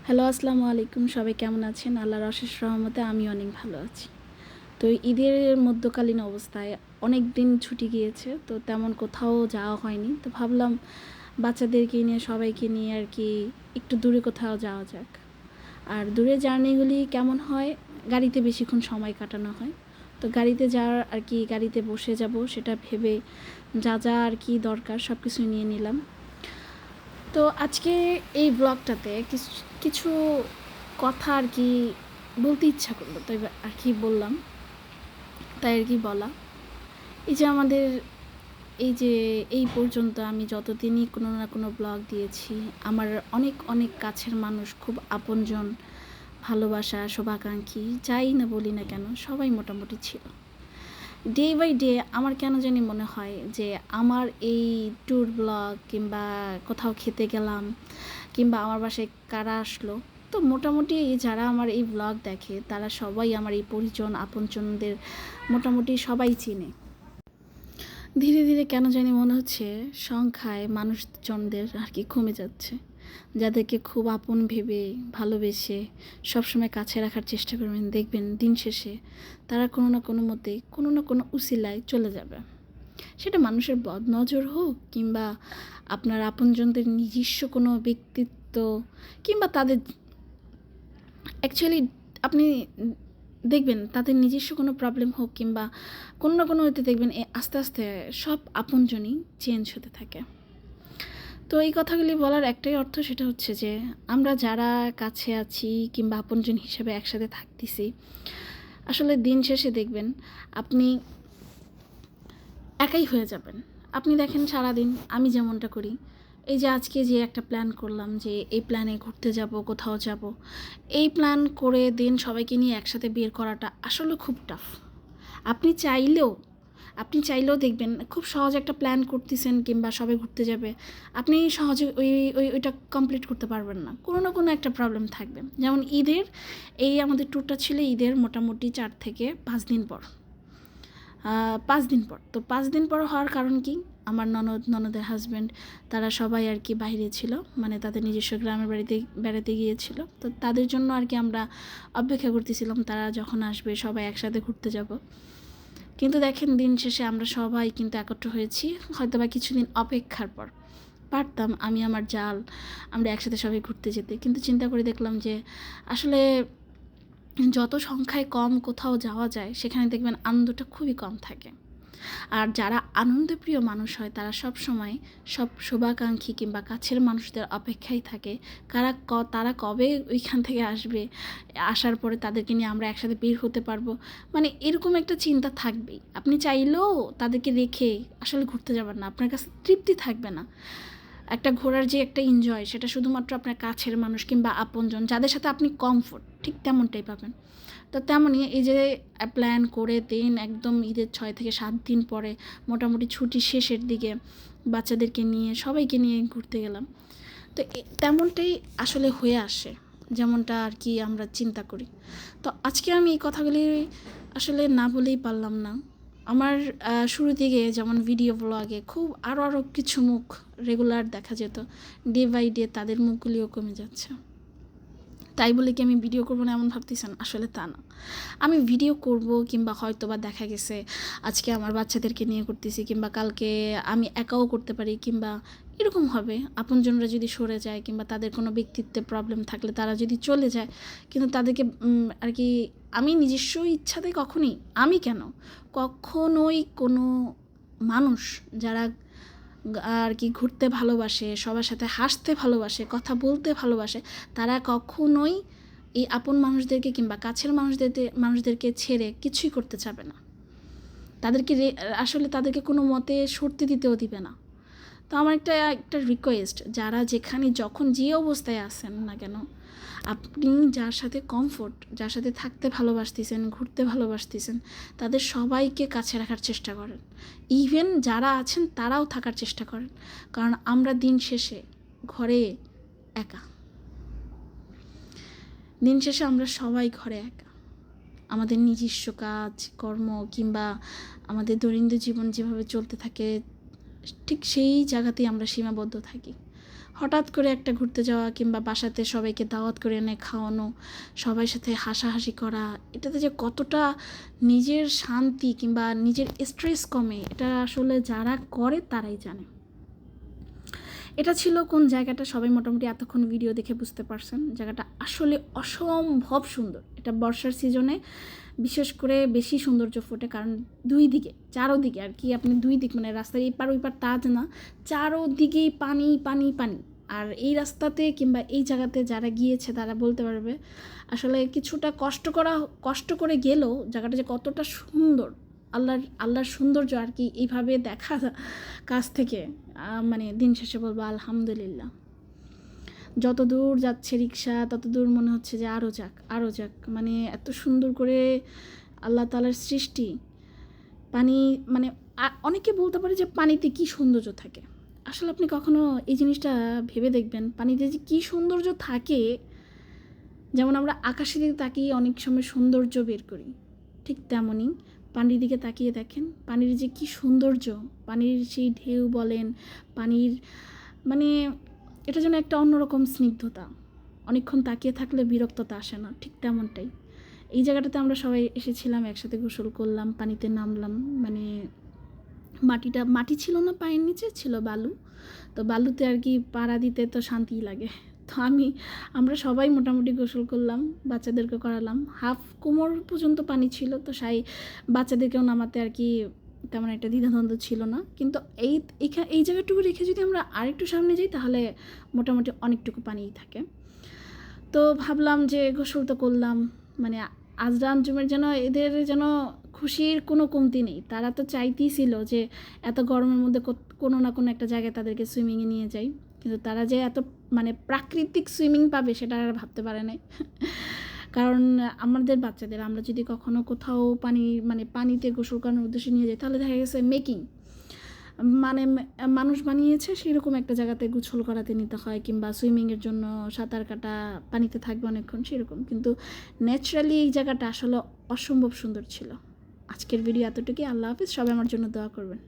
Hello, আসসালামু আলাইকুম। সবাই কেমন আছেন? আল্লাহর অশেষ রহমতে আমি অনেক ভালো আছি। তো ঈদের মধ্যকালীন অবস্থায় অনেক দিন ছুটি গিয়েছে, তো তেমন কোথাও যাওয়া হয়নি। তো ভাবলাম বাচ্চাদেরকে নিয়ে সবাইকে নিয়ে আর কি একটু দূরে কোথাও যাওয়া যাক। আর দূরে জার্নিগুলি কেমন হয়, গাড়িতে বেশিক্ষণ সময় কাটানো হয়। তো গাড়িতে যাওয়ার আর কি গাড়িতে বসে যাব সেটা ভেবে যা যা আর কি দরকার সব কিছু নিয়ে নিলাম। তো আজকে এই ব্লগটাতে কিছু কিছু কথা আর কি বলতে ইচ্ছা করলো, তাই আর কি বললাম, তাই আর কি বলা। এই যে আমাদের এই যে এই পর্যন্ত আমি যতদিনই কোনো না কোনো ব্লগ দিয়েছি, আমার অনেক অনেক কাছের মানুষ, খুব আপনজন, ভালোবাসা, শুভাকাঙ্ক্ষী, যাই না বলি না কেন, সবাই মোটামুটি ছিল। ডে বাই ডে আমার কেন জানি মনে হয় যে আমার এই ট্যুর ব্লগ কিংবা কোথাও খেতে গেলাম কিংবা আমার বাসায় কারা আসলো, তো মোটামুটি যারা আমার এই ব্লগ দেখে তারা সবাই আমার এই পরিজন আপনজনদের মোটামুটি সবাই চিনে। ধীরে ধীরে কেন জানি মনে হচ্ছে সংখ্যায় মানুষজনদের আর কি কমে যাচ্ছে, যাদেরকে খুব আপন ভেবে ভালোবেসে সবসময় কাছে রাখার চেষ্টা করবেন, দেখবেন দিন শেষে তারা কোনো না কোনো মতে কোনো না কোনো উসিলায় চলে যাবে। সেটা মানুষের বদনজর হোক কিংবা আপনার আপনজনদের নিজস্ব কোনো ব্যক্তিত্ব কিংবা তাদের অ্যাকচুয়ালি আপনি দেখবেন তাদের নিজস্ব কোনো প্রবলেম হোক কিংবা কোনো না কোনো হতে দেখবেন আস্তে আস্তে সব আপনজনই চেঞ্জ হতে থাকে। তো এই কথাগুলি বলার একটাই অর্থ, সেটা হচ্ছে যে আমরা যারা কাছে আছি কিংবা আপনজন হিসেবে একসাথে থাকতেছি, আসলে দিন শেষে দেখবেন আপনি একাই হয়ে যাবেন। আপনি দেখেন সারাদিন আমি যেমনটা করি, এই যে আজকে যে একটা প্ল্যান করলাম যে এই প্ল্যানে ঘুরতে যাব, কোথাও যাব, এই প্ল্যান করে দিন সবাইকে নিয়ে একসাথে বের করাটা আসলে খুব টাফ। আপনি চাইলেও আপনি চাইলেও দেখবেন খুব সহজ একটা প্ল্যান করতেছেন কিংবা সবাই ঘুরতে যাবে, আপনি সহজে ওইটা কমপ্লিট করতে পারবেন না, কোনো না কোনো একটা প্রবলেম থাকবে। যেমন ঈদের এই আমাদের ট্যুরটা ছিল ঈদের মোটামুটি 4 থেকে 5 দিন পর। 5 দিন পর, তো 5 দিন পর হওয়ার কারণ কি, আমার ননদের হাজব্যান্ড তারা সবাই আর কি বাইরে ছিল, মানে তাদের নিজস্ব গ্রামের বাড়িতে বেড়াতে গিয়েছিল। তো তাদের জন্য আর কি আমরা অপেক্ষা করতেছিলাম তারা যখন আসবে সবাই একসাথে ঘুরতে যাব। কিন্তু দেখেন দিন শেষে আমরা সবাই কিন্তু একত্র হয়েছি হয়তো বা কিছুদিন অপেক্ষার পর। পারতাম আমি আমার জাল আমরা একসাথে সবাই ঘুরতে যেতে, কিন্তু চিন্তা করে দেখলাম যে আসলে যত সংখ্যায় কম কোথাও যাওয়া যায় সেখানে দেখবেন আনন্দটা খুবই কম থাকে। আর যারা আনন্দপ্রিয় মানুষ হয় তারা সব সময় সব শুভাকাঙ্ক্ষী কিংবা কাছের মানুষদের অপেক্ষায় থাকে, তারা কবে ওইখান থেকে আসবে, আসার পরে তাদেরকে নিয়ে আমরা একসাথে বের হতে পারবো, মানে এরকম একটা চিন্তা থাকবেই। আপনি চাইলেও তাদেরকে রেখে আসলে ঘুরতে যাবেন না, আপনার কাছে তৃপ্তি থাকবে না। একটা ঘোরার যে একটা এনজয়, সেটা শুধুমাত্র আপনার কাছের মানুষ কিংবা আপনজন যাদের সাথে আপনি কমফোর্ট ঠিক তেমনটাই পাবেন। তো তেমনই এই যে প্ল্যান করে দিন একদম ঈদের 6 থেকে 7 দিন পরে মোটামুটি ছুটি শেষের দিকে বাচ্চাদেরকে নিয়ে সবাইকে নিয়ে ঘুরতে গেলাম। তো তেমনটাই আসলে হয়ে আসে যেমনটা আর কি আমরা চিন্তা করি। তো আজকে আমি এই কথাগুলি আসলে না বলেই পারলাম না। আমার শুরু দিকে যেমন ভিডিও ব্লগে খুব আরও কিছু মুখ রেগুলার দেখা যেত, ডে বাই ডে তাদের মুখগুলিও কমে যাচ্ছে। তাই বলে কি আমি ভিডিও করবো না এমন ভাবতেছেন? আসলে তা না, আমি ভিডিও করব কিংবা হয়তো বা দেখা গেছে আজকে আমার বাচ্চাদেরকে নিয়ে করতেছি কিংবা কালকে আমি একাও করতে পারি কিংবা এরকম হবে। আপনজনরা যদি সরে যায় কিংবা তাদের কোনো ব্যক্তিত্বে প্রবলেম থাকলে তারা যদি চলে যায়, কিন্তু তাদেরকে আর কি আমি নিজস্ব ইচ্ছাতে কখনোই কোনো মানুষ যারা আর কি ঘুরতে ভালোবাসে, সবার সাথে হাসতে ভালোবাসে, কথা বলতে ভালোবাসে, তারা কখনোই এই আপন মানুষদেরকে কিংবা কাছের মানুষদেরকে ছেড়ে কিছুই করতে চাবে না। তাদেরকে আসলে তাদেরকে কোনো মতে সরতে দিতেও দিবে না। তো আমার একটা রিকোয়েস্ট, যারা যেখানে যখন যে অবস্থায় আছেন না কেন, আপনি যার সাথে কমফোর্ট, যার সাথে থাকতে ভালোবাসতেছেন, ঘুরতে ভালোবাসতেছেন, তাদের সবাইকে কাছে রাখার চেষ্টা করেন। ইভেন যারা আছেন তারাও থাকার চেষ্টা করেন, কারণ আমরা দিন শেষে ঘরে একা। দিন শেষে আমরা সবাই ঘরে একা। আমাদের নিজস্ব কাজ কর্ম কিংবা আমাদের দৈনন্দিন জীবন যেভাবে চলতে থাকে ঠিক সেই জায়গাতেই আমরা সীমাবদ্ধ থাকি। হঠাৎ করে একটা ঘুরতে যাওয়া কিংবা বাসাতে সবাইকে দাওয়াত করে এনে খাওয়ানো, সবার সাথে হাসাহাসি করা, এটাতে যে কতটা নিজের শান্তি কিংবা নিজের স্ট্রেস কমে, এটা আসলে যারা করে তারাই জানে। এটা ছিল কোন জায়গাটা, সবাই মোটামুটি এতক্ষণ ভিডিও দেখে বুঝতে পারছেন। জায়গাটা আসলে অসম্ভব সুন্দর। এটা বর্ষার সিজনে বিশেষ করে বেশি সৌন্দর্য ফোটে, কারণ দুই দিকে চারোদিকে আর কি, আপনি দুই দিক মানে রাস্তার এই পার ওই পার তাজ না, চারোদিকেই পানি পানি পানি। আর এই রাস্তাতে কিংবা এই জায়গাতে যারা গিয়েছে তারা বলতে পারবে আসলে কিছুটা কষ্ট করে গেলেও জায়গাটা যে কতটা সুন্দর। আল্লাহর সৌন্দর্য আর কি এইভাবে দেখা কাছ থেকে মানে দিন শেষে বলবো আলহামদুলিল্লাহ। যত দূর যাচ্ছে রিক্সা তত দূর মনে হচ্ছে যে আরও যাক, মানে এত সুন্দর করে আল্লাহ তাআলার সৃষ্টি। পানি মানে অনেকে বলতে পারে যে পানিতে কী সৌন্দর্য থাকে, আসলে আপনি কখনো এই জিনিসটা ভেবে দেখবেন, পানিতে যে কী সৌন্দর্য থাকে। যেমন আমরা আকাশের দিকে তাকিয়ে অনেক সময় সৌন্দর্য বের করি, ঠিক তেমনই পানির দিকে তাকিয়ে দেখেন পানির যে কী সৌন্দর্য। পানির সেই ঢেউ বলেন, পানির মানে এটা যেন একটা অন্যরকম স্নিগ্ধতা, অনেকক্ষণ তাকিয়ে থাকলে বিরক্ততা আসে না, ঠিক তেমনটাই। এই জায়গাটাতে আমরা সবাই এসেছিলাম, একসাথে গোসল করলাম, পানিতে নামলাম। মানে মাটি ছিল না, পায়ের নিচে ছিল বালু, তো বালুতে আর কি পাড়া দিতে তো শান্তিই লাগে। তো আমরা সবাই মোটামুটি গোসল করলাম, বাচ্চাদেরকে করালাম। হাফ কোমর পর্যন্ত পানি ছিল, তো বাচ্চাদেরকেও নামাতে আর কি তেমন একটা দ্বিধাদ্বন্দ্ব ছিল না। কিন্তু এই জায়গাটুকু রেখে যদি আমরা আরেকটু সামনে যাই তাহলে মোটামুটি অনেকটুকু পানিই থাকে। তো ভাবলাম যে গোসল তো করলাম, মানে আজরা আঞ্জুমের এদের যেন খুশির কোনো কমতি নেই। তারা তো চাইতেই ছিল যে এত গরমের মধ্যে কোনো না কোনো একটা জায়গায় তাদেরকে সুইমিংয়ে নিয়ে যাই, কিন্তু তারা যে এত মানে প্রাকৃতিক সুইমিং পাবে সেটা আর ভাবতে পারে নাই। কারণ আমাদের বাচ্চাদের আমরা যদি কখনো কোথাও পানিতে গোসল করানোর উদ্দেশ্যে নিয়ে যাই, তাহলে দেখা গেছে মানে মানুষ বানিয়েছে সেরকম একটা জায়গাতে গোসল করাতে নিতে হয়, কিংবা সুইমিংয়ের জন্য সাঁতার কাটা, পানিতে থাকবে অনেকক্ষণ সেরকম। কিন্তু ন্যাচারালি এই জায়গাটা আসলে অসম্ভব সুন্দর ছিল। আজকের ভিডিও এতটুকুই। আল্লাহ হাফিজ। সবাই আমার জন্য দোয়া করবেন।